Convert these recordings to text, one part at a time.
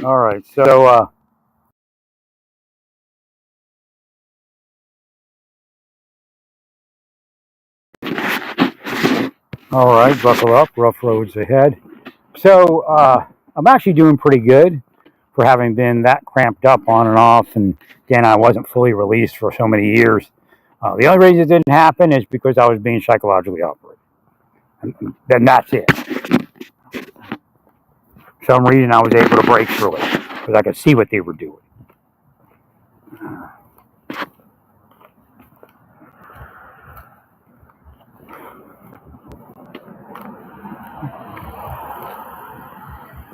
All right. So, all right, buckle up. Rough roads ahead. So, I'm actually doing pretty good for having been that cramped up on and off. And again, I wasn't fully released for so many years. The only reason it didn't happen is because I was being psychologically operated. And then that's it. For some reason, I was able to break through it because I could see what they were doing.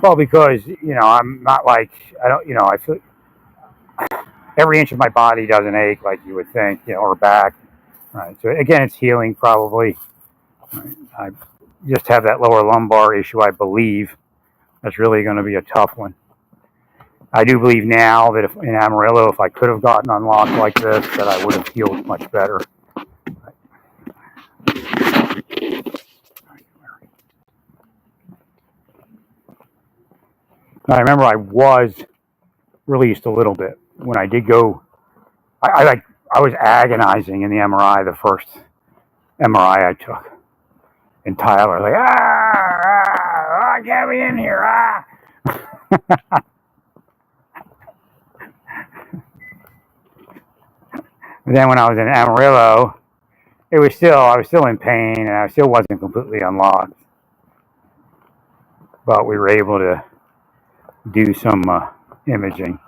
Well, because I'm not like I don't. I feel every inch of my body doesn't ache like you would think, or back. Right. So again, it's healing probably. Right. I just have that lower lumbar issue, I believe. That's really going to be a tough one. I do believe now that if in Amarillo, if I could have gotten unlocked like this, that I would have healed much better. I remember I was released a little bit when I did go. I was agonizing in the MRI, the first MRI I took in Tyler, like get me in here, And then when I was in Amarillo, I was still in pain and I still wasn't completely unlocked, but we were able to do some imaging,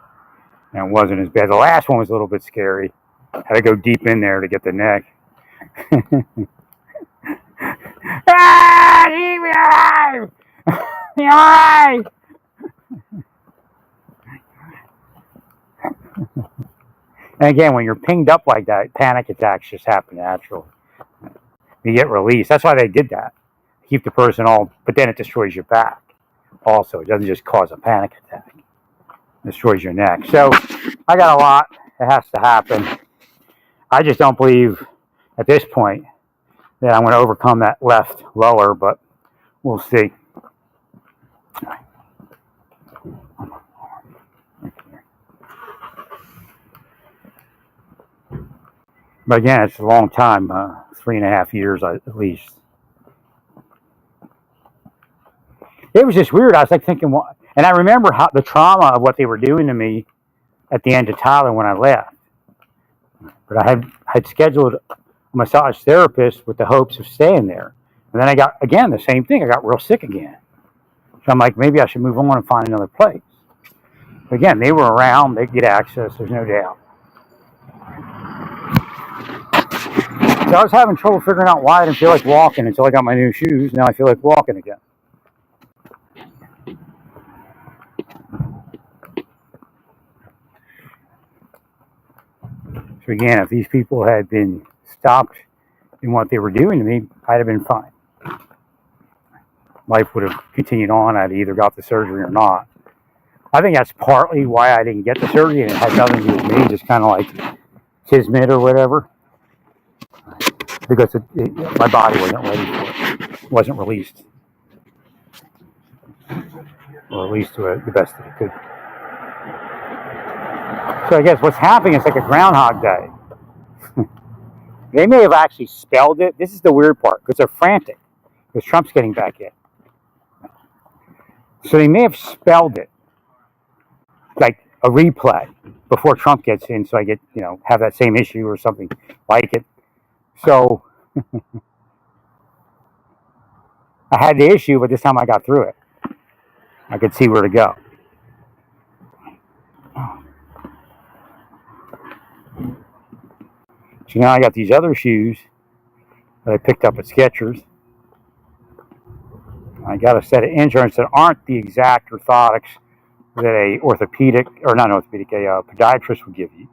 and it wasn't as bad. The last one was a little bit scary. Had to go deep in there to get the neck. Keep me alive! Me alive! And again, when you're pinged up like that, panic attacks just happen naturally. You get released. That's why they did that. Keep the person all, but then it destroys your back. Also, it doesn't just cause a panic attack. It destroys your neck. So I got a lot that has to happen. I just don't believe at this point that I'm going to overcome that left lower, but we'll see. But again, it's a long time, 3.5 years at least. It was just weird. I was like thinking, and I remember how the trauma of what they were doing to me at the end of Tyler when I left. But I had scheduled a massage therapist with the hopes of staying there. And then I got, again, the same thing. I got real sick again. So I'm like, maybe I should move on and find another place. But again, they were around. They get access. There's no doubt. So I was having trouble figuring out why I didn't feel like walking until I got my new shoes. Now I feel like walking again. So again, if these people had been stopped in what they were doing to me, I'd have been fine. Life would have continued on. I'd either got the surgery or not. I think that's partly why I didn't get the surgery, and it had nothing to do with me, just kind of like kismet or whatever. Because my body wasn't ready for it. It wasn't released. Or released to the best that it could. So I guess what's happening is like a Groundhog Day. They may have actually spelled it. This is the weird part, because they're frantic, because Trump's getting back in. So they may have spelled it like a replay before Trump gets in, so I get, have that same issue or something like it. So I had the issue, but this time I got through it. I could see where to go. So now I got these other shoes that I picked up at Skechers. I got a set of insurance that aren't the exact orthotics that a podiatrist would give you,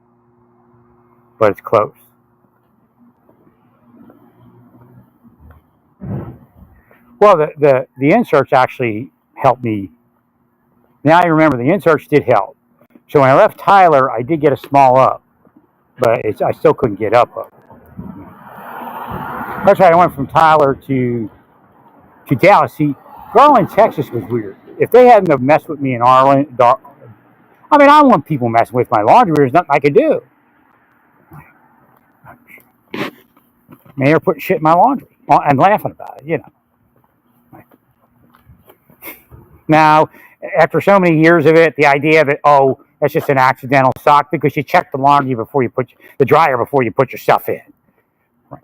but it's close. Well, the inserts actually helped me. Now I remember the inserts did help. So when I left Tyler, I did get a small up, but I still couldn't get up. That's why I went from Tyler to Dallas. See, Garland, Texas was weird. If they hadn't have messed with me in I mean, I don't want people messing with my laundry. There's nothing I can do. They're putting shit in my laundry and laughing about it, Now, after so many years of it, the idea that, oh, that's just an accidental sock because you check the laundry before you put the dryer before you put your stuff in. Right.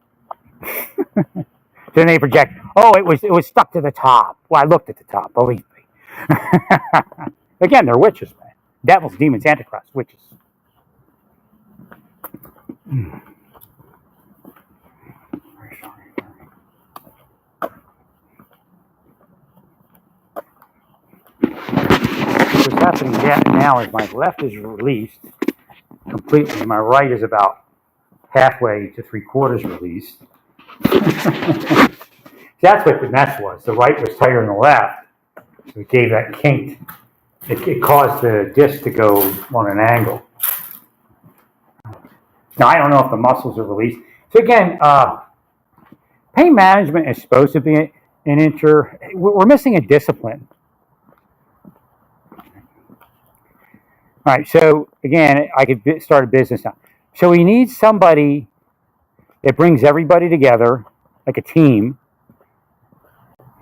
Then they project, oh, it was stuck to the top. Well, I looked at the top, believe me. Again, they're witches, man. Devils, demons, antichrist, witches. What's happening now is my left is released completely. My right is about halfway to 3/4 released. That's what the mess was. The right was tighter than the left, so it gave that kink. It caused the disc to go on an angle. Now, I don't know if the muscles are released. So again, pain management is supposed to be we're missing a discipline. All right, so again, I could start a business now. So we need somebody that brings everybody together, like a team.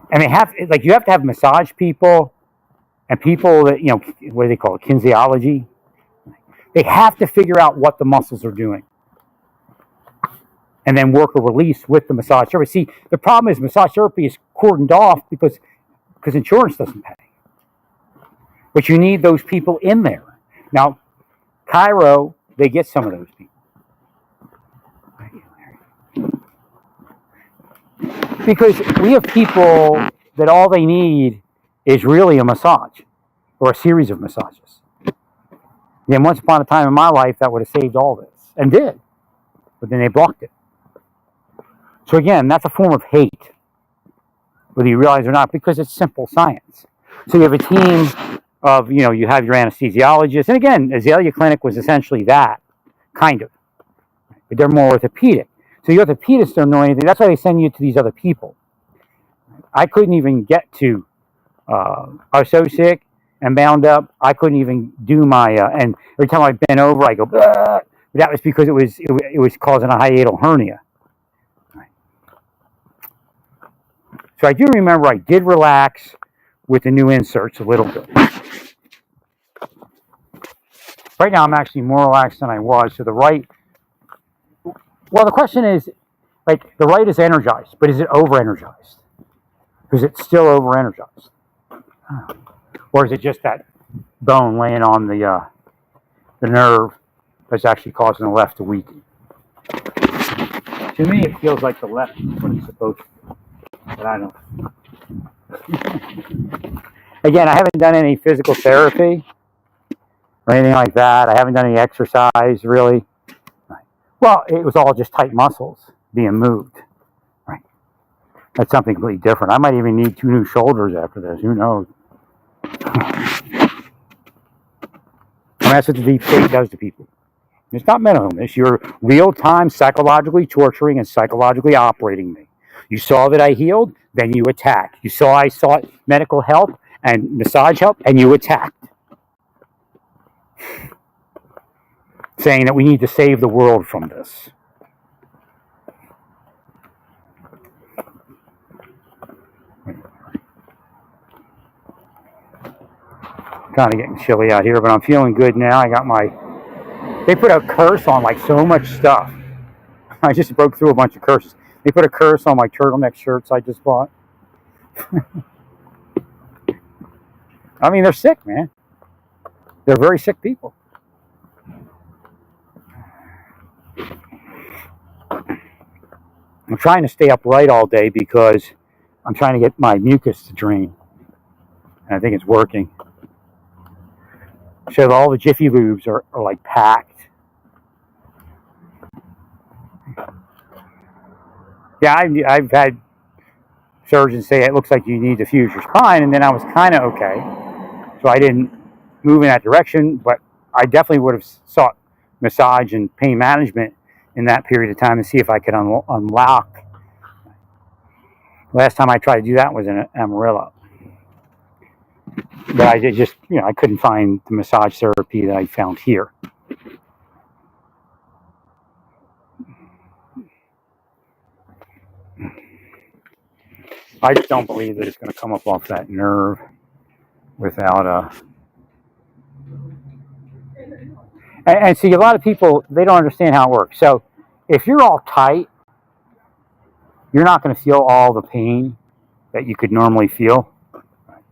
And you have to have massage people and people that, what do they call it, kinesiology. They have to figure out what the muscles are doing. And then work a release with the massage therapy. See, the problem is massage therapy is cordoned off because insurance doesn't pay. But you need those people in there. Now, Chiro, they get some of those people. Because we have people that all they need is really a massage or a series of massages. Then once upon a time in my life, that would have saved all this, and did. But then they blocked it. So again, that's a form of hate, whether you realize it or not, because it's simple science. So you have a team of, you have your anesthesiologist. And again, Azalea Clinic was essentially that, kind of. But they're more orthopedic. So the orthopedists don't know anything. That's why they send you to these other people. I couldn't even get to, I was so sick and bound up, I couldn't even do my, and every time I bent over, I go, bah! But that was because it was causing a hiatal hernia. So I do remember I did relax with the new inserts a little bit. Right now, I'm actually more relaxed than I was. So the right, well, the question is, like, the right is energized, but is it over-energized? Is it still over-energized? Or is it just that bone laying on the nerve that's actually causing the left to weaken? To me, it feels like the left is what it's supposed to be, but I don't. Again, I haven't done any physical therapy or anything like that. I haven't done any exercise, really. Well, it was all just tight muscles being moved. Right. That's something completely different. I might even need 2 new shoulders after this. Who knows? And that's what the deep state does to people. It's not mental illness. You're real-time psychologically torturing and psychologically operating me. You saw that I healed, then you attack. You saw I sought medical help and massage help, and you attacked. Saying that we need to save the world from this. Kind of getting chilly out here, but I'm feeling good now. I got they put a curse on like so much stuff. I just broke through a bunch of curses. They put a curse on my turtleneck shirts I just bought. I mean, they're sick, man. They're very sick people. I'm trying to stay upright all day because I'm trying to get my mucus to drain. And I think it's working. So all the Jiffy Lubes are like packed. Yeah, I've had surgeons say it looks like you need to fuse your spine, and then I was kind of okay. So I didn't move in that direction, but I definitely would have sought massage and pain management in that period of time to see if I could unlock. Last time I tried to do that was in Amarillo. But I just, I couldn't find the massage therapy that I found here. I just don't believe that it's going to come up off that nerve without a. And see, a lot of people, they don't understand how it works. So if you're all tight, you're not going to feel all the pain that you could normally feel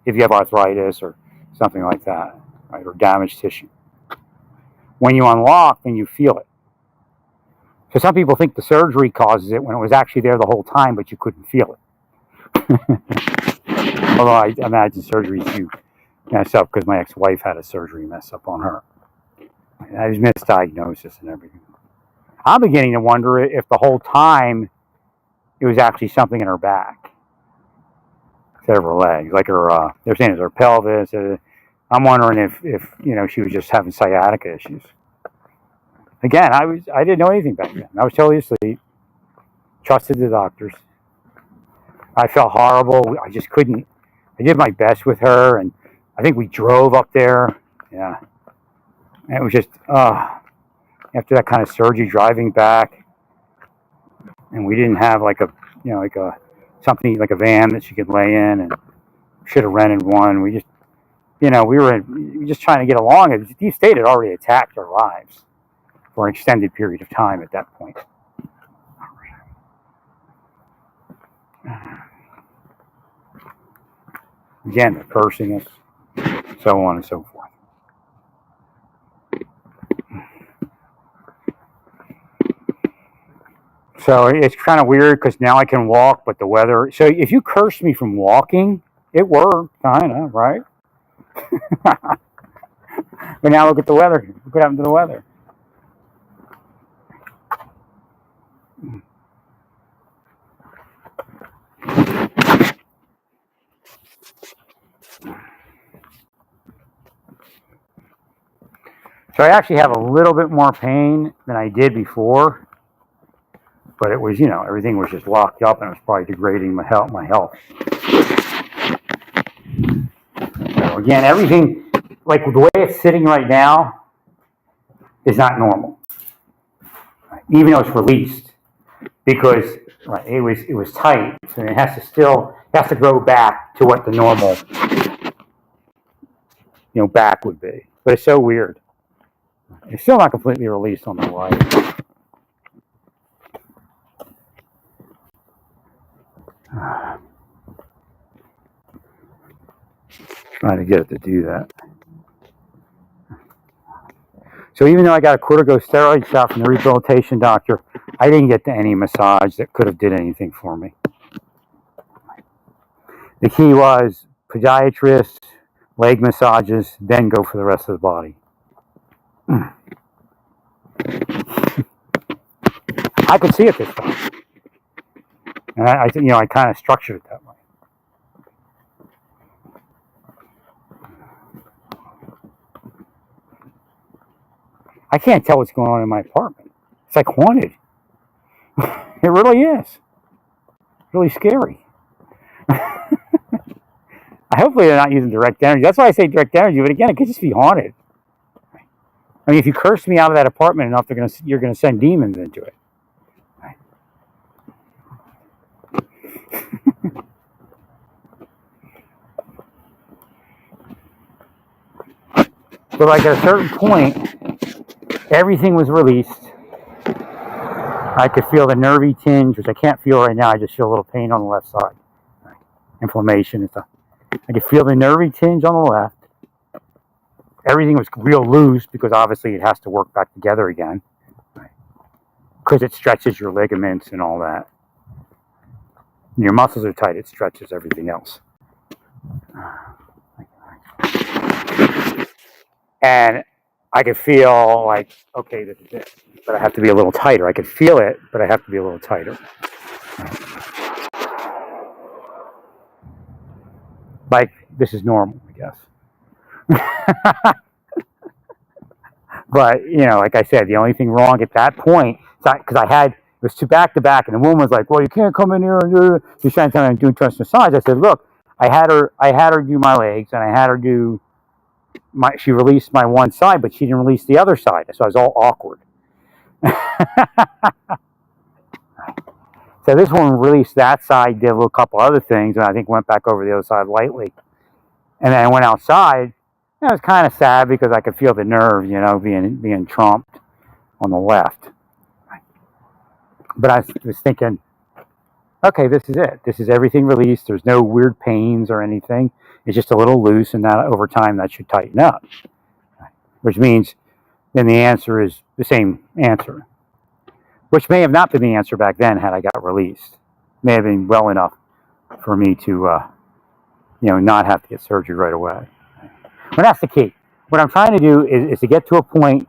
if you have arthritis or something like that, right, or damaged tissue. When you unlock, then you feel it. So some people think the surgery causes it when it was actually there the whole time, but you couldn't feel it. Although I imagine surgeries do mess up because my ex-wife had a surgery mess up on her. I was misdiagnosis and everything. I'm beginning to wonder if the whole time it was actually something in her back instead of her legs, like her. They're saying it's her pelvis. I'm wondering if she was just having sciatica issues. Again, I didn't know anything back then. I was totally asleep. Trusted the doctors. I felt horrible. I just couldn't. I did my best with her, and I think we drove up there. Yeah, and it was just after that kind of surgery, driving back, and we didn't have like a something like a van that she could lay in, and should have rented one. We just we were just trying to get along. The deep state had already attacked our lives for an extended period of time at that point. Again, they're cursing us, so on and so forth. So it's kind of weird because now I can walk, but the weather. So if you cursed me from walking, it worked, kind of, right? But now look at the weather. Look what happened to the weather. So I actually have a little bit more pain than I did before, but it was, everything was just locked up and it was probably degrading my health. So again, everything, like the way it's sitting right now, is not normal, right? Even though it's released, because it was tight, so it has to grow back to what the normal, back would be. But it's so weird. It's still not completely released on the right. Trying to get it to do that. So even though I got a corticosteroid shot from the rehabilitation doctor, I didn't get to any massage that could have did anything for me. The key was podiatrist, leg massages, then go for the rest of the body. I could see it this time, and I kind of structured it that way. I can't tell what's going on in my apartment. It's like haunted. It really is. Really scary. Hopefully they're not using direct energy. That's why I say direct energy, but again, it could just be haunted. I mean, if you curse me out of that apartment enough, you're going to send demons into it. But like at a certain point, everything was released. I could feel the nervy tinge, which I can't feel right now. I just feel a little pain on the left side. Inflammation and stuff. I could feel the nervy tinge on the left. Everything was real loose because obviously it has to work back together again. Because it stretches your ligaments and all that. When your muscles are tight, it stretches everything else. And I could feel like, okay, this is it. But I have to be a little tighter. I could feel it, but I have to be a little tighter. Like, this is normal, I guess. But, like I said, the only thing wrong at that point, because it was two back to back, and the woman was like, well, you can't come in here and she's trying to tell me I'm doing trust massage. I said, look, I had her do my legs, and I had her do my. She released my one side, but she didn't release the other side, so I was all awkward. So this one released that side, did a couple other things, and I think went back over the other side lightly. And then I went outside. And it was kind of sad because I could feel the nerve, being trumped on the left. But I was thinking, okay, this is it. This is everything released. There's no weird pains or anything. It's just a little loose, and that over time that should tighten up. Which means then the answer is the same answer. Which may have not been the answer back then had I got released. May have been well enough for me to, not have to get surgery right away. But that's the key. What I'm trying to do is to get to a point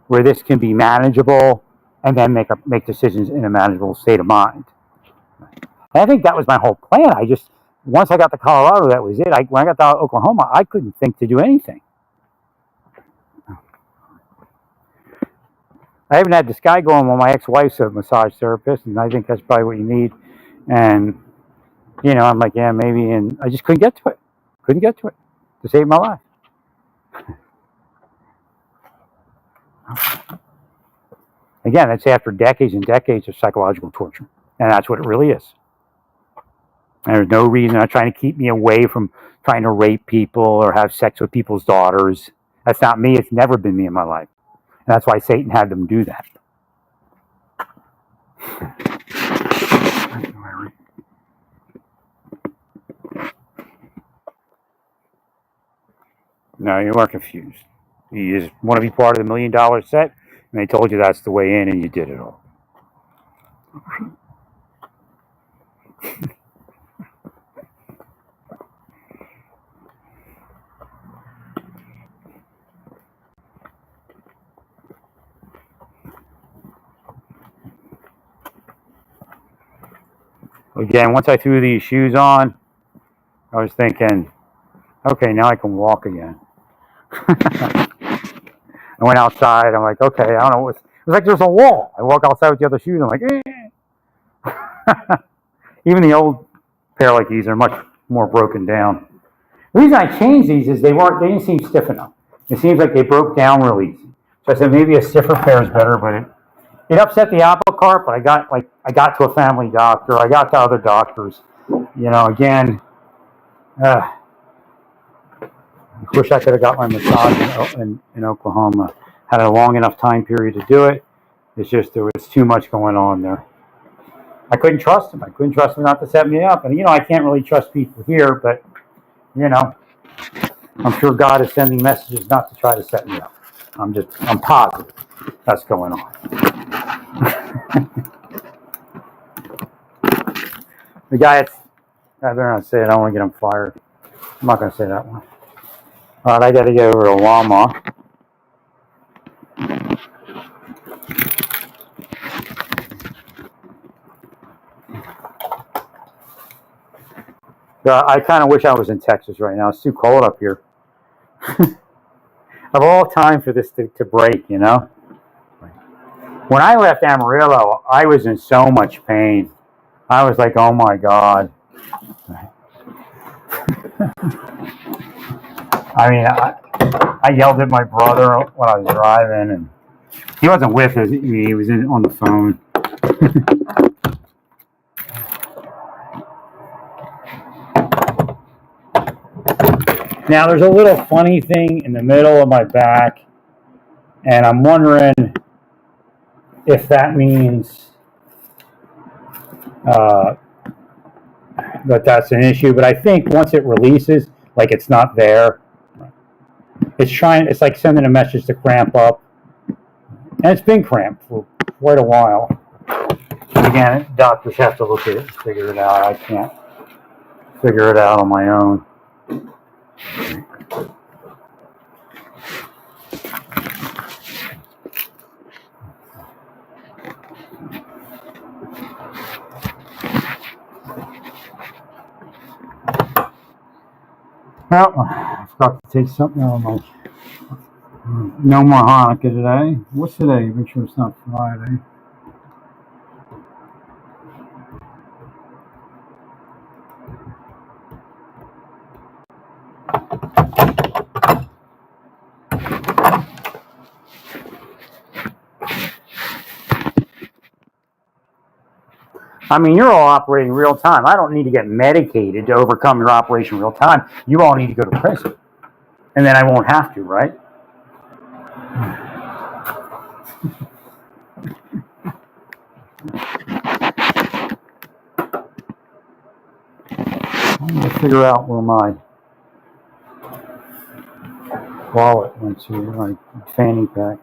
where this can be manageable, and then make decisions in a manageable state of mind. And I think that was my whole plan. Once I got to Colorado, that was it. When I got to Oklahoma, I couldn't think to do anything. I even had this guy going, well, my ex-wife's a massage therapist, and I think that's probably what you need. And, I'm like, yeah, maybe. And I just couldn't get to it. To save my life. Again, that's after decades and decades of psychological torture. And that's what it really is. And there's no reason they're trying to keep me away from trying to rape people or have sex with people's daughters. That's not me. It's never been me in my life. And that's why Satan had them do that. No, you are confused. You just want to be part of the $1 million set, and they told you that's the way in, and you did it all. Again, once I threw these shoes on, I was thinking, okay, now I can walk again. I went outside. I'm like, okay, I don't know. It was like there's a wall. I walk outside with the other shoes. I'm like, eh. Even the old pair like these are much more broken down. The reason I changed these is they didn't seem stiff enough. It seems like they broke down really easy. So I said maybe a stiffer pair is better, but it upset the apple cart. But I got to a family doctor. I got to other doctors. Again, I wish I could have got my massage in Oklahoma. Had a long enough time period to do it. It's just there was too much going on there. I couldn't trust him. Not to set me up. And, I can't really trust people here, but, I'm sure God is sending messages not to try to set me up. I'm positive that's going on. The guy I better not say it. I don't want to get him fired. I'm not going to say that one. All right, I got to go over to Walmart. I kind of wish I was in Texas right now. It's too cold up here. Of all time for this to break, When I left Amarillo, I was in so much pain. I was like, oh my God. I mean, I yelled at my brother when I was driving, and he wasn't with us. He was on the phone. Now, there's a little funny thing in the middle of my back, and I'm wondering if that means that that's an issue. But I think once it releases, like it's not there, it's like sending a message to cramp up. And it's been cramped for quite a while. Again, doctors have to look at it and figure it out. I can't figure it out on my own. Well, I forgot to take something out of my... No more Hanukkah today. What's today? Make sure it's not Friday. I mean, you're all operating real time. I don't need to get medicated to overcome your operation real time. You all need to go to prison. And then I won't have to, right? I'm going to figure out where my wallet went to, my fanny pack.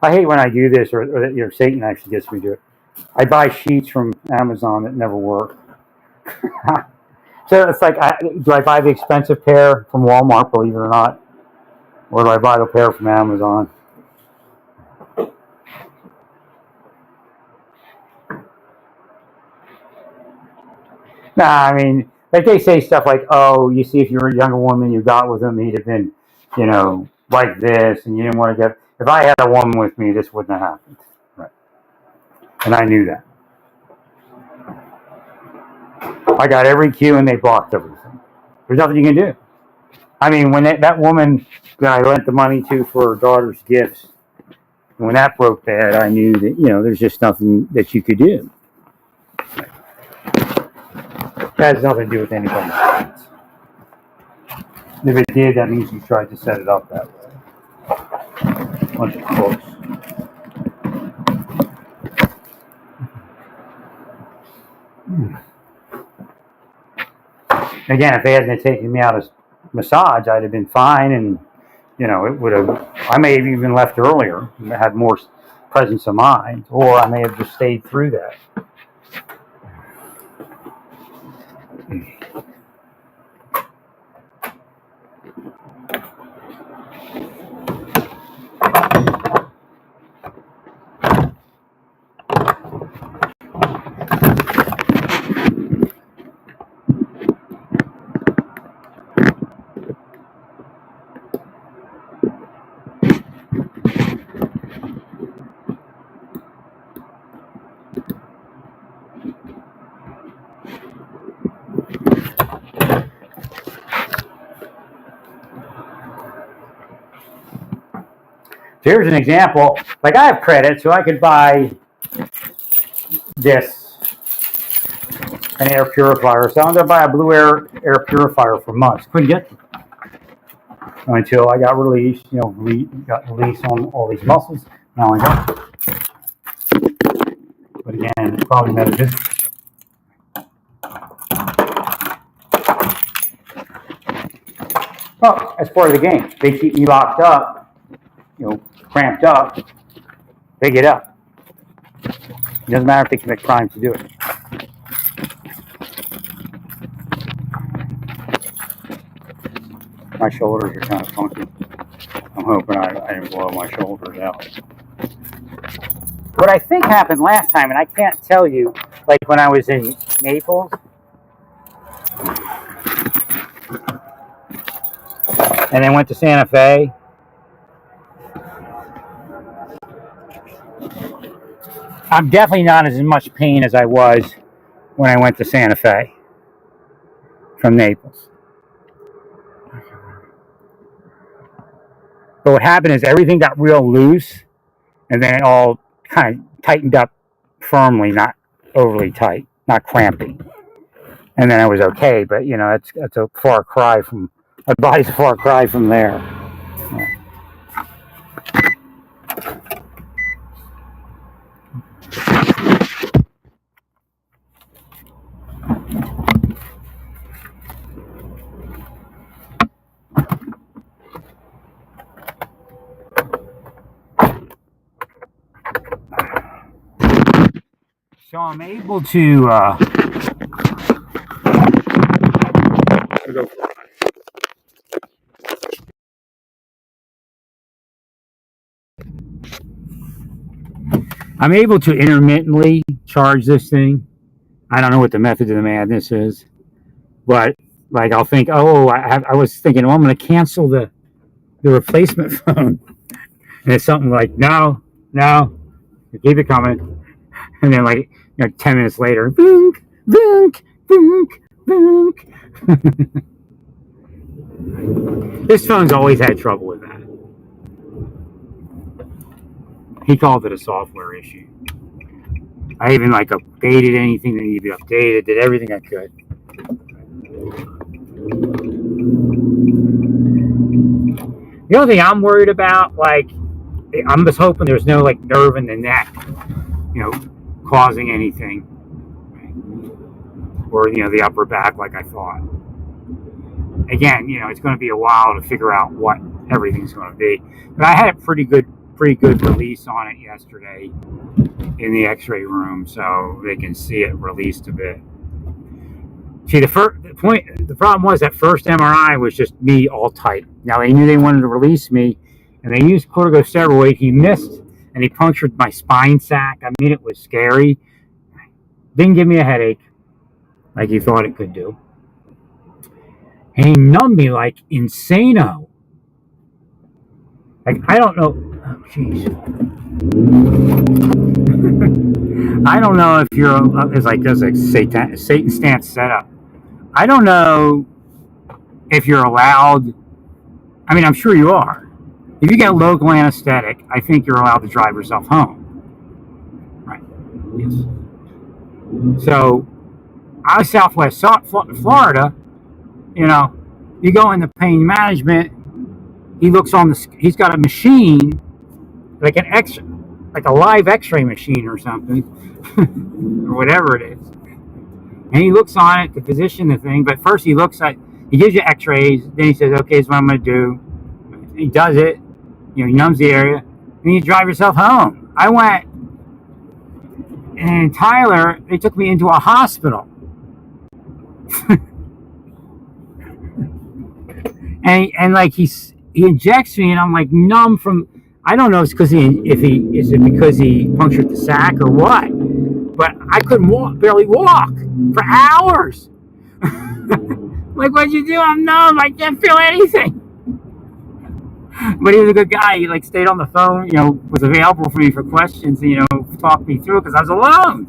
I hate when I do this, or Satan actually gets me to it. I buy sheets from Amazon that never work. So it's like, do I buy the expensive pair from Walmart, believe it or not? Or do I buy the pair from Amazon? Nah, I mean, like they say stuff like, oh, you see, if you were a younger woman, you got with him, he'd have been, like this, and you didn't want to get. If I had a woman with me, this wouldn't have happened. Right. And I knew that. I got every cue, and they blocked everything. There's nothing you can do. I mean, when that woman that I lent the money to for her daughter's gifts, when that broke bad, I knew that, there's just nothing that you could do. That has nothing to do with anybody's plans. If it did, that means you tried to set it up that way. Bunch of crooks. Again, if they hadn't taken me out of massage, I'd have been fine, and it would have. I may have even left earlier, had more presence of mind, or I may have just stayed through that. So here's an example. Like, I have credit, so I could buy an air purifier. So I'm going to buy a Blue Air purifier for months. Couldn't get them until I got released. Got released on all these muscles. Now I got them. But again, it's probably metaphysical. Well, that's part of the game. They keep me locked up, cramped up. They get up. It doesn't matter if they commit crimes to do it. My shoulders are kind of funky. I'm hoping I didn't blow my shoulders out. What I think happened last time, and I can't tell you, like when I was in Naples, and then went to Santa Fe. I'm definitely not as much pain as I was when I went to Santa Fe from Naples. But what happened is everything got real loose, and then it all kind of tightened up firmly, not overly tight, not cramping. And then I was okay, but it's a far cry from, my body's a far cry from there. So I'm able to intermittently charge this thing. I don't know what the method of the madness is, but like I'll think, I was thinking, I'm going to cancel the replacement phone, and it's something like, no, keep it coming, and then 10 minutes later, boonk, boonk, boonk, boonk. This phone's always had trouble with that. He called it a software issue. I even like updated anything that needed to be updated, did everything I could. The only thing I'm worried about, like, I'm just hoping there's no like nerve in the neck, causing anything, or the upper back, like I thought. Again, it's going to be a while to figure out what everything's going to be. But I had a pretty good release on it yesterday in the X-ray room, so they can see it released a bit. See, the problem was that first MRI was just me all tight. Now they knew they wanted to release me, and they used corticosteroid. He missed, and he punctured my spine sac. I mean, it was scary. Didn't give me a headache like he thought it could do. And he numbed me like insano. Like, I don't know. Oh, jeez. I don't know if it's like there's like Satan stance setup. I don't know if you're allowed. I mean, I'm sure you are. If you get local anesthetic, I think you're allowed to drive yourself home. Right. Yes. So, out of Southwest Florida, you go into pain management. He looks on he's got a machine, like like a live X-ray machine or something, or whatever it is. And he looks on it to position the thing. But first he gives you X-rays. Then he says, "Okay, this is what I'm going to do." He does it. He numbs the area, and you drive yourself home. I went, and in Tyler, they took me into a hospital. and like he injects me, and I'm like numb from. I don't know if it's because he punctured the sac or what, but I couldn't barely walk for hours. Like, what'd you do? I'm numb. I can't feel anything. But he was a good guy. He stayed on the phone. Was available for me for questions. And, talked me through it because I was alone.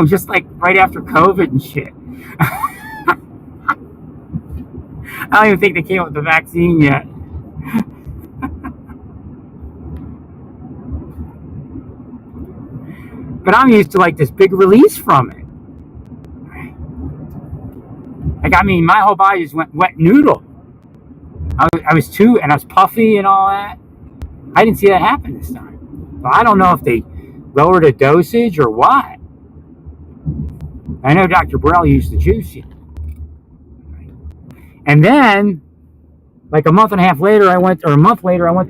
Just like right after COVID and shit. I don't even think they came up with the vaccine yet. But I'm used to this big release from it. My whole body just went wet noodle. I was puffy and all that. I didn't see that happen this time. So I don't know if they lowered the dosage or what. I know Dr. Burrell used to juice you. And then, a month later, I went to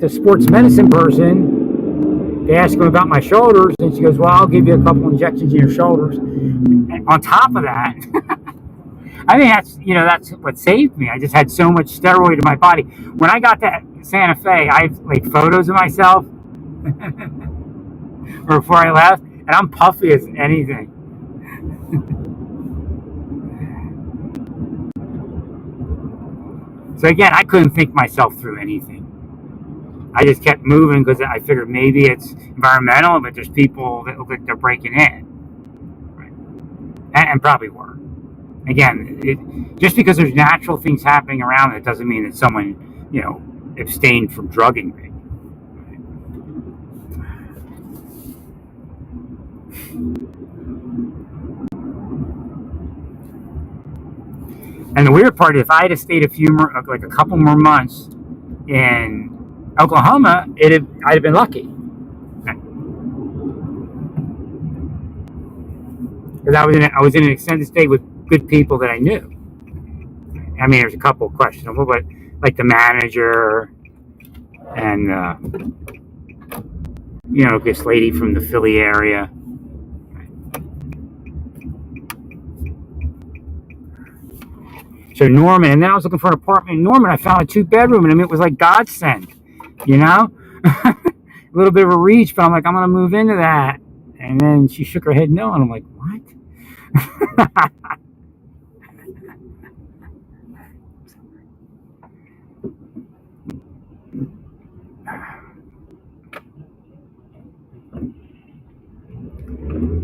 a sports medicine person. They asked him about my shoulders, and she goes, "Well, I'll give you a couple injections in your shoulders." And on top of that, I think that's what saved me. I just had so much steroid in my body. When I got to Santa Fe, I have photos of myself before I left, and I'm puffy as anything. So again, I couldn't think myself through anything. I just kept moving because I figured maybe it's environmental, but there's people that look like they're breaking in, right? And probably were. Again, just because there's natural things happening around it doesn't mean that someone, abstained from drugging me. And the weird part is, if I had stayed a couple more months in Oklahoma, I'd have been lucky. Because I was in an extended stay with good people that I knew. I mean, there's a couple questionable, but like the manager and this lady from the Philly area. So Norman, and then I was looking for an apartment in Norman. I found a 2-bedroom, and it was like godsend, a little bit of a reach, but I'm like, I'm gonna move into that. And then she shook her head no, and I'm like, what?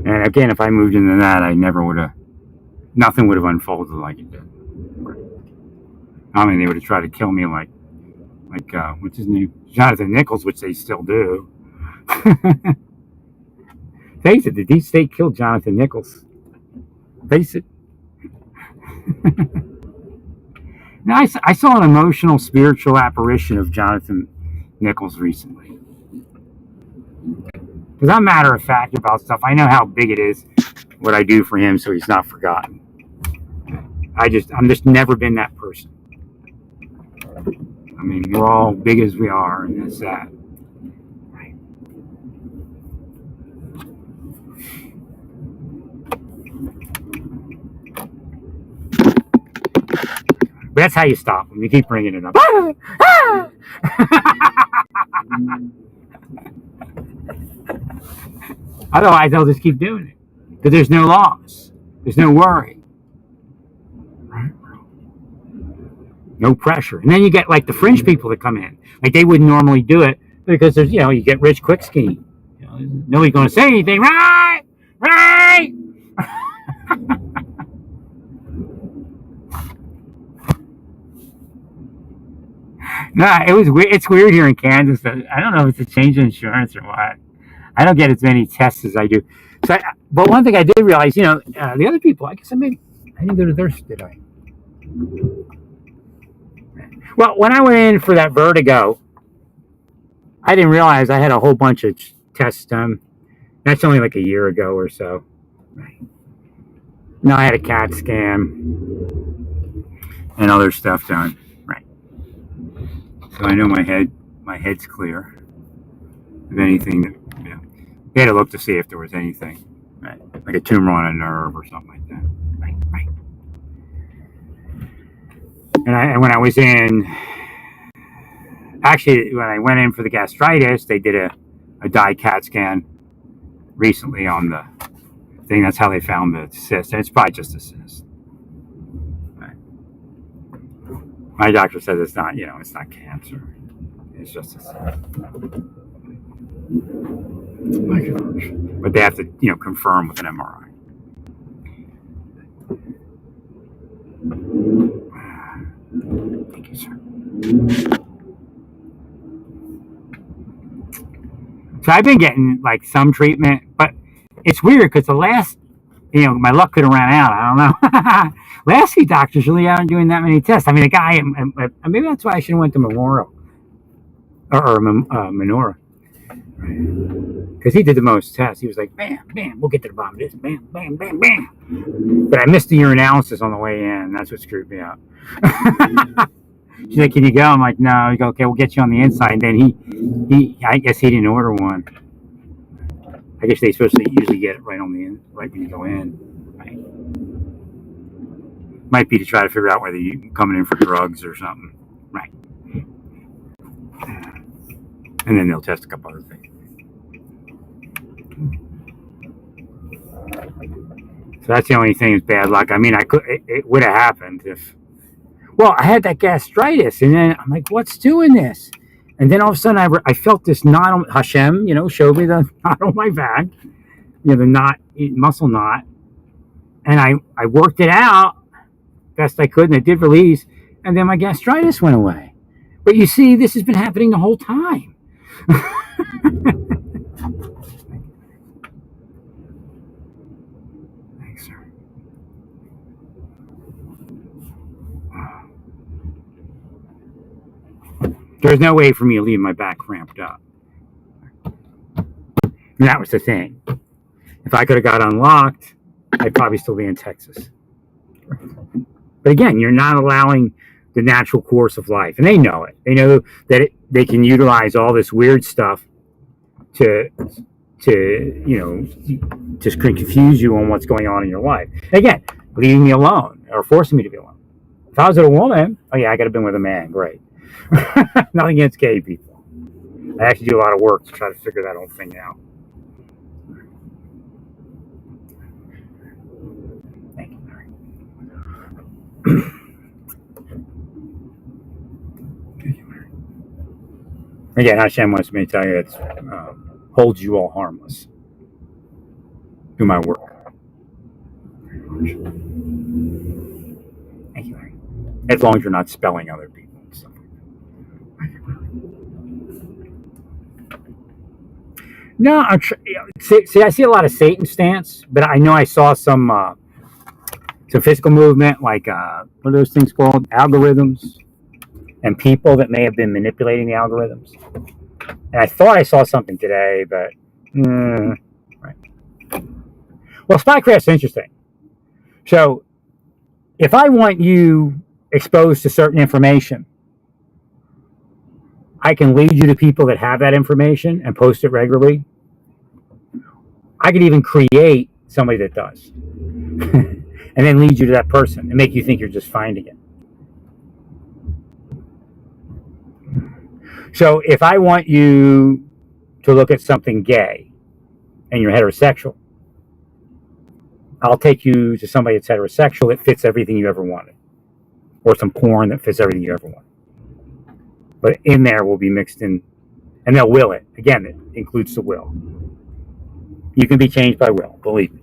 And again, if I moved into that, nothing would have unfolded like it did. I mean, they would have tried to kill me what's his name? Jonathan Nichols, which they still do. Face it, the deep state killed Jonathan Nichols. Face it. Now, I saw an emotional, spiritual apparition of Jonathan Nichols recently. Because I'm matter of fact about stuff. I know how big it is, what I do for him, so he's not forgotten. I'm just never been that person. I mean, we're all big as we are, and that's that. Right. But that's how you stop them. You keep bringing it up. Otherwise, they'll just keep doing it. Because there's no loss. There's no worry. No pressure. And then you get like the fringe people that come in. Like they wouldn't normally do it because there's, you get rich quick scheme. Nobody's going to say anything. Right? Right? No, it was weird. It's weird here in Kansas. I don't know if it's a change in insurance or what. I don't get as many tests as I do. But one thing I did realize, the other people, I guess I didn't go to theirs, did I? Well, when I went in for that vertigo, I didn't realize I had a whole bunch of tests done. That's only like a year ago or so. Right. No, I had a CAT scan and other stuff done. Right. So I know my head's clear. If anything, they had to look to see if there was anything, right? Like a tumor on a nerve or something like that. Right. And when I was in, actually, when I went in for the gastritis, they did a dye CAT scan recently on the thing. That's how they found the cyst. And it's probably just a cyst. Right. My doctor says it's not, it's not cancer. It's just a cyst. My gosh. But they have to, confirm with an MRI. Thank you, sir. So I've been getting like some treatment, but it's weird because the last, my luck could have ran out. I don't know. Last few doctors really aren't doing that many tests. I mean, the guy, maybe that's why I should have went to Memorial or Menorah. Because he did the most tests. He was like, bam, bam, we'll get to the bottom of this. Bam, bam, bam, bam. But I missed the urinalysis on the way in. That's what screwed me up. She's like, can you go? I'm like, no. You go, okay, we'll get you on the inside. And then I guess he didn't order one. I guess they supposed to usually get it right on the end, right when you go in. Right. Might be to try to figure out whether you're coming in for drugs or something. Right. And then they'll test a couple other things. So that's the only thing is bad luck. I mean, it would have happened if. Well, I had that gastritis, and then I'm like, what's doing this? And then all of a sudden, I felt this knot on Hashem, showed me the knot on my back, the knot, muscle knot, and I worked it out best I could, and it did release, and then my gastritis went away. But you see, this has been happening the whole time. Thanks, sir. There's no way for me to leave my back cramped up. And that was the thing. If I could have got unlocked, I'd probably still be in Texas. But again, you're not allowing the natural course of life. And they know it. They know that they can utilize all this weird stuff to confuse you on what's going on in your life. Again, leaving me alone or forcing me to be alone. If I was with a woman, oh yeah, I could have been with a man. Great. Nothing against gay people. I actually do a lot of work to try to figure that whole thing out. Thank you, Mary. Thank you, Mary. Again, Hashem wants me to tell you it holds you all harmless. Do my work. Thank you, Mary. as long as you're not spelling other people and stuff. No, see, I see a lot of Satan stance, but I know I saw some physical movement, like what are those things called? Algorithms, and people that may have been manipulating the algorithms. And I thought I saw something today, but right. Well, spycraft's interesting. So, if I want you exposed to certain information, I can lead you to people that have that information and post it regularly. I could even create somebody that does. And then lead you to that person and make you think you're just finding it. So if I want you to look at something gay and you're heterosexual, I'll take you to somebody that's heterosexual that fits everything you ever wanted, or some porn that fits everything you ever wanted. But in there will be mixed in, and they'll will it. Again, it includes the will. You can be changed by will, believe me.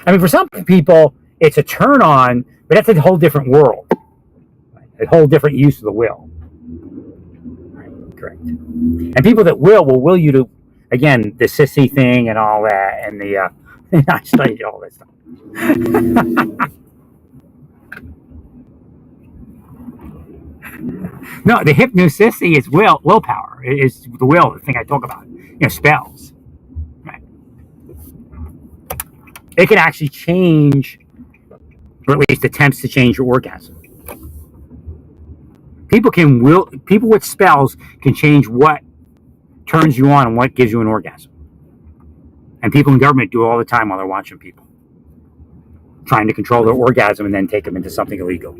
I mean, for some people, it's a turn on, but that's a whole different world, a whole different use of the will. Right, correct. And people that will you to, again, the sissy thing and all that, and the I studied all this stuff. No, the hypnosissy is willpower. It's the will, the thing I talk about. Spells. Right. It can actually change, or at least attempts to change your orgasm. People with spells can change what turns you on and what gives you an orgasm. And people in government do it all the time while they're watching people, trying to control their orgasm and then take them into something illegal.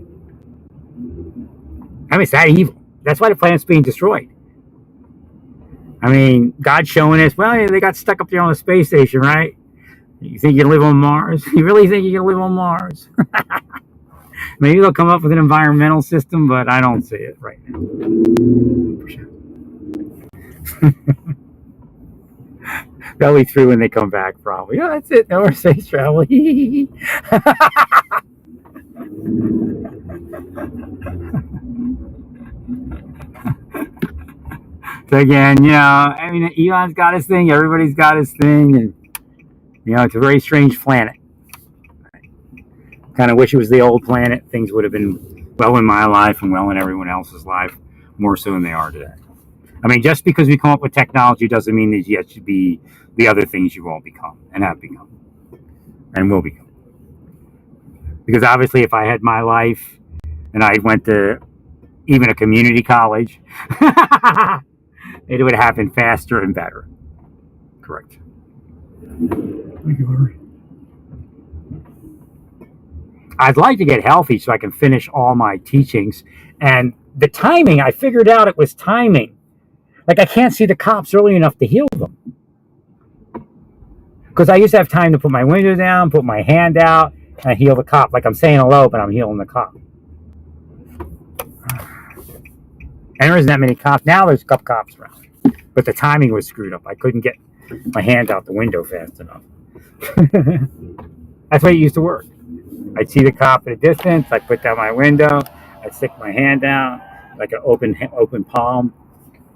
I mean, it's that evil. That's why the planet's being destroyed. I mean, God's showing us, well, they got stuck up there on the space station, right? You think you can live on Mars? You really think you can live on Mars? Maybe they'll come up with an environmental system, but I don't see it right now. They'll be through when they come back, probably. Oh, that's it. No more space travel. So again, I mean, Elon's got his thing. Everybody's got his thing, and it's a very strange planet. Kind of wish it was the old planet. Things would have been well in my life and well in everyone else's life, more so than they are today. I mean, just because we come up with technology doesn't mean that yet should be the other things you won't become and have become and will become. Because obviously, if I had my life and I went to even a community college, it would happen faster and better. Correct. I'd like to get healthy so I can finish all my teachings. And the timing, I figured out it was timing. Like, I can't see the cops early enough to heal them. Because I used to have time to put my window down, put my hand out, and heal the cop. Like I'm saying hello, but I'm healing the cop. And there isn't that many cops. Now there's a couple cops around. But the timing was screwed up. I couldn't get my hand out the window fast enough. That's the way it used to work. I'd see the cop at a distance. I'd put down my window. I'd stick my hand out like an open palm,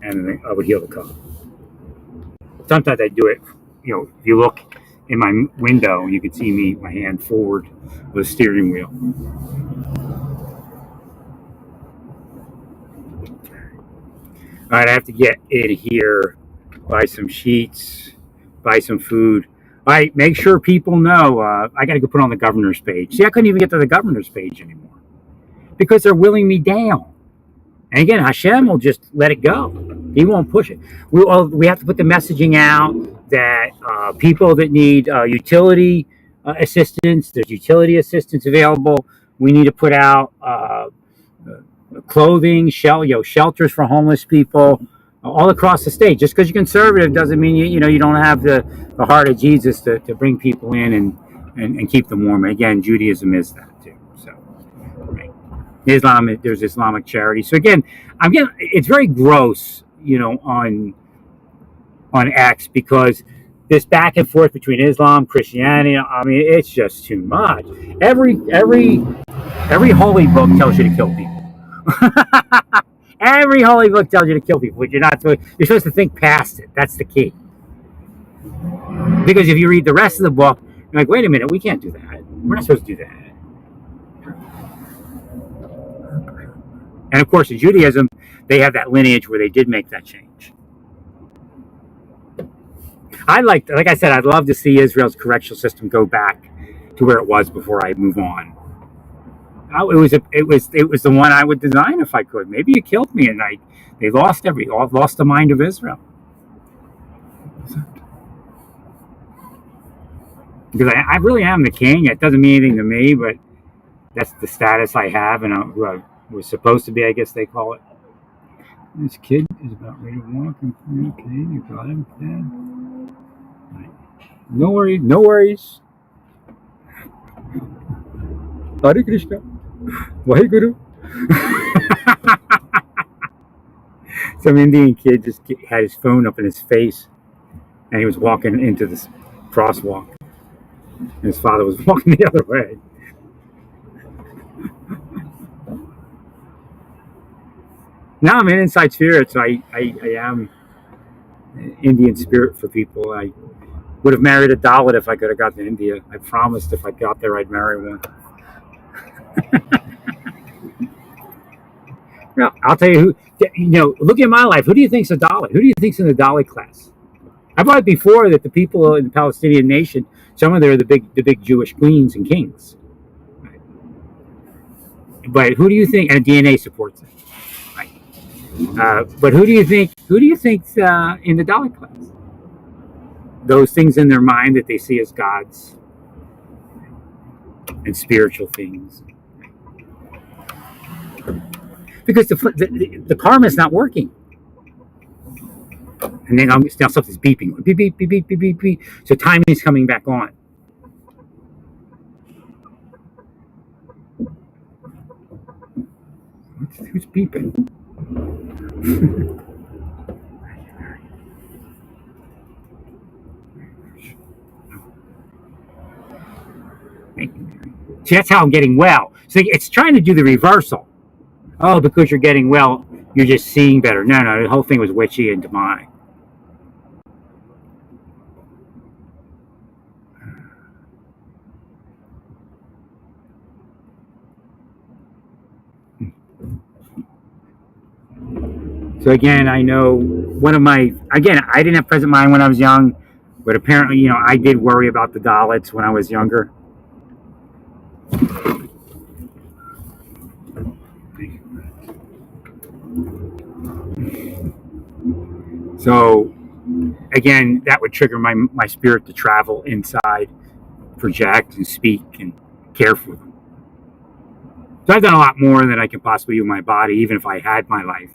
and then I would heal the cop. Sometimes I'd do it. If you look in my window, you could see me, my hand forward with a steering wheel. All right, I have to get in here, buy some sheets, buy some food. All right, make sure people know I got to go put on the governor's page. See, I couldn't even get to the governor's page anymore because they're willing me down. And again, Hashem will just let it go. He won't push it. We have to put the messaging out that people that need utility assistance, there's utility assistance available. We need to put out clothing, shelters for homeless people all across the state. Just because you're conservative doesn't mean you don't have the heart of Jesus to bring people in and keep them warm. And again, Judaism is that too. So, right. There's Islamic charity. So again, it's very gross, on X, because this back and forth between Islam, Christianity, I mean, it's just too much. Every Every holy book tells you to kill people. Every holy book tells you to kill people, but you're supposed to think past it. That's the key. Because if you read the rest of the book, you're like, wait a minute, we can't do that. We're not supposed to do that. And of course, in Judaism, they have that lineage where they did make that change. Like I said, I'd love to see Israel's correctional system go back to where it was before I move on. It was the one I would design if I could. Maybe it killed me, and they lost the mind of Israel. Because I really am the king. It doesn't mean anything to me, but that's the status I have, and who I was supposed to be, I guess they call it. This kid is about ready to walk and communicate. You got him, Dad. Right. No worries. No worries. Hare Krishna. Vaheguru. Some Indian kid just had his phone up in his face, and he was walking into this crosswalk. And his father was walking the other way. Now I'm an inside spirit, so I am Indian spirit for people. I would have married a Dalit if I could have got to India. I promised if I got there, I'd marry one. Well, I'll tell you who, look at my life. Who do you think's a Dalit? Who do you think's in the Dalit class? I brought before that the people in the Palestinian nation, some of them are the big Jewish queens and kings. Right? But who do you think, and DNA supports it. Right? But who do you think's in the Dalit class? Those things in their mind that they see as gods and spiritual things. Because the karma is not working. And then now something's beeping. Beep, beep, beep, beep, beep, beep, beep. So timing is coming back on. Who's beeping? See, that's how I'm getting well. So it's trying to do the reversal. Oh, because you're getting well, you're just seeing better. No, the whole thing was witchy and demonic. So again, I know I didn't have present mind when I was young, but apparently, I did worry about the Dalits when I was younger. So again, that would trigger my spirit to travel inside, project and speak and care for them. So I've done a lot more than I can possibly do with my body, even if I had my life.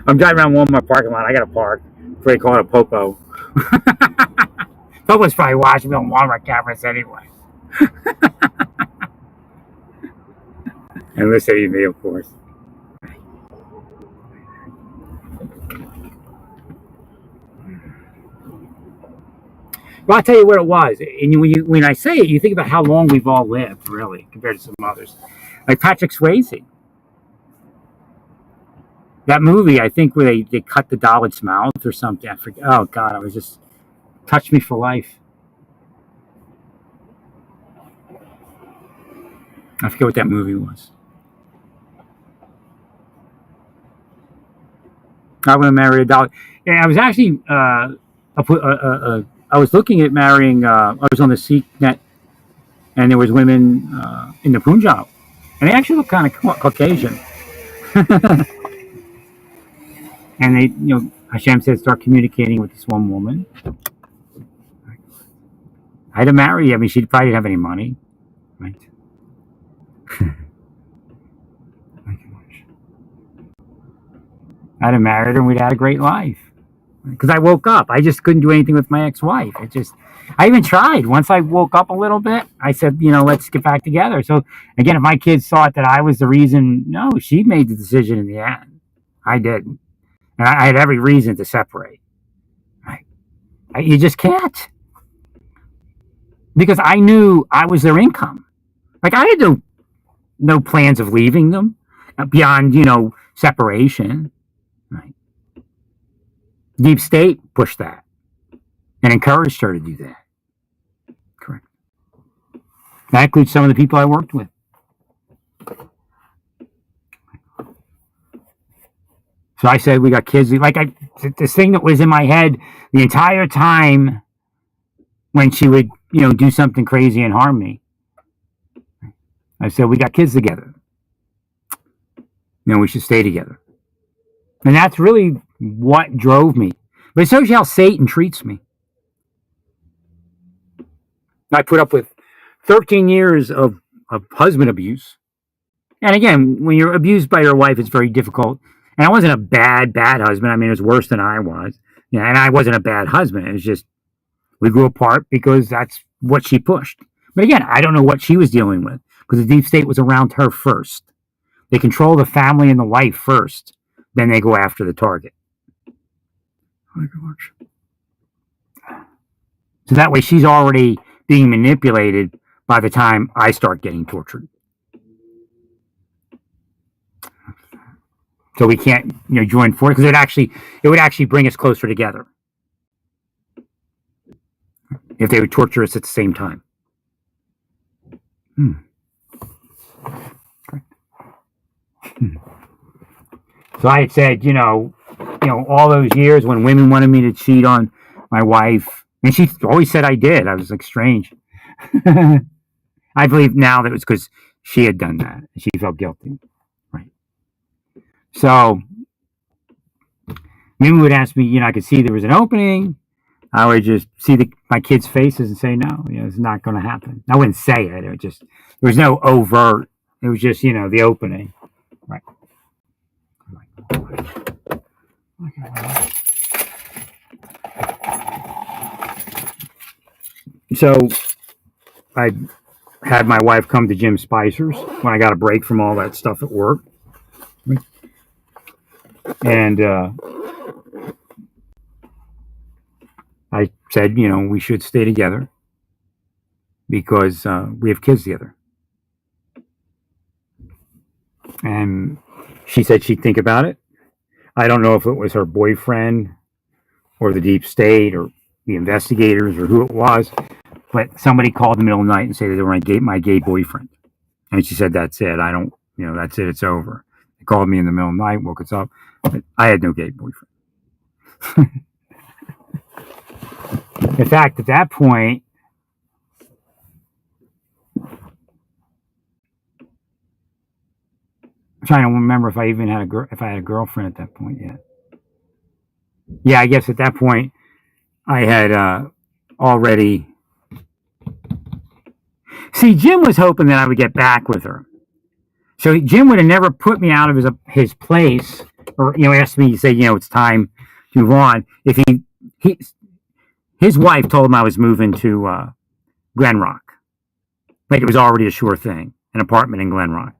I'm driving around Walmart parking lot. I got to park. They call it a popo. Popo's probably watching me on Walmart cameras anyway. And listening to me, of course. Well, I'll tell you what it was. And when I say it, you think about how long we've all lived, really, compared to some others. Like Patrick Swayze. That movie, I think, where they cut the Dalit's mouth or something. I forget. Oh, God, it was just touched me for life. I forget what that movie was. I want to marry a Dalit. Yeah, I was actually, I was looking at marrying, I was on the SeekNet, and there was women in the Punjab. And they actually look kind of Caucasian. And they, Hashem said, start communicating with this one woman. I had to marry her. I mean, she probably didn't have any money, right? I had to marry her, and we'd had a great life. Because I woke up. I just couldn't do anything with my ex-wife. I even tried. Once I woke up a little bit, I said, let's get back together. So, again, if my kids thought that I was the reason, no, she made the decision in the end. I didn't. And I had every reason to separate. Right? You just can't. because I knew I was their income. Like I had no plans of leaving them beyond, separation. Right. Deep State pushed that and encouraged her to do that. Correct. That includes some of the people I worked with. So I said, we got kids. Like this thing that was in my head the entire time when she would, do something crazy and harm me. I said, we got kids together. We should stay together. And that's really what drove me. But it shows you how Satan treats me. I put up with 13 years of husband abuse. And again, when you're abused by your wife, it's very difficult. And I wasn't a bad husband. I mean, it was worse than I was. And I wasn't a bad husband. It was just, we grew apart because that's what she pushed. But again, I don't know what she was dealing with because the Deep State was around her first. They control the family and the wife first. Then they go after the target. So that way she's already being manipulated by the time I start getting tortured. So we can't, join forces because it would actually bring us closer together if they would torture us at the same time. So I had said, all those years when women wanted me to cheat on my wife, and she always said I did. I was like, strange. I believe now that it was because she had done that. She felt guilty. Right. So women would ask me, I could see there was an opening. I would just see my kids' faces and say, no, it's not going to happen. I wouldn't say it. There was no overt. It was just, the opening. Right. So I had my wife come to Jim Spicer's when I got a break from all that stuff at work. And I said, we should stay together because we have kids together. And she said she'd think about it. I don't know if it was her boyfriend or the Deep State or the investigators or who it was, but somebody called in the middle of the night and said they were my gay boyfriend. And she said, that's it. I don't, that's it. It's over. They called me in the middle of the night, woke us up. But I had no gay boyfriend. In fact, at that point, I'm trying to remember if I even had if I had a girlfriend at that point yet. Yeah, I guess at that point I had already. See, Jim was hoping that I would get back with her. So Jim would have never put me out of his place or, asked me to say, it's time to move on. If his wife told him I was moving to Glen Rock. Like it was already a sure thing, an apartment in Glen Rock.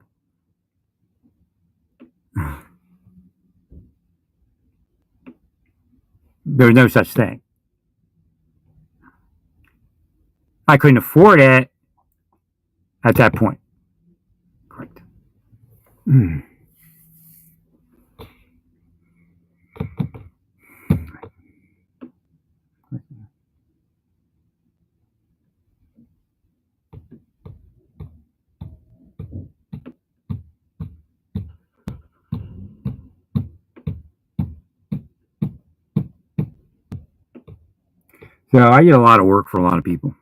There was no such thing. I couldn't afford it at that point. Correct. So I get a lot of work for a lot of people.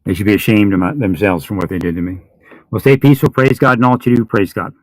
They should be ashamed of themselves from what they did to me. Well, stay peaceful. Praise God in all that you do. Praise God.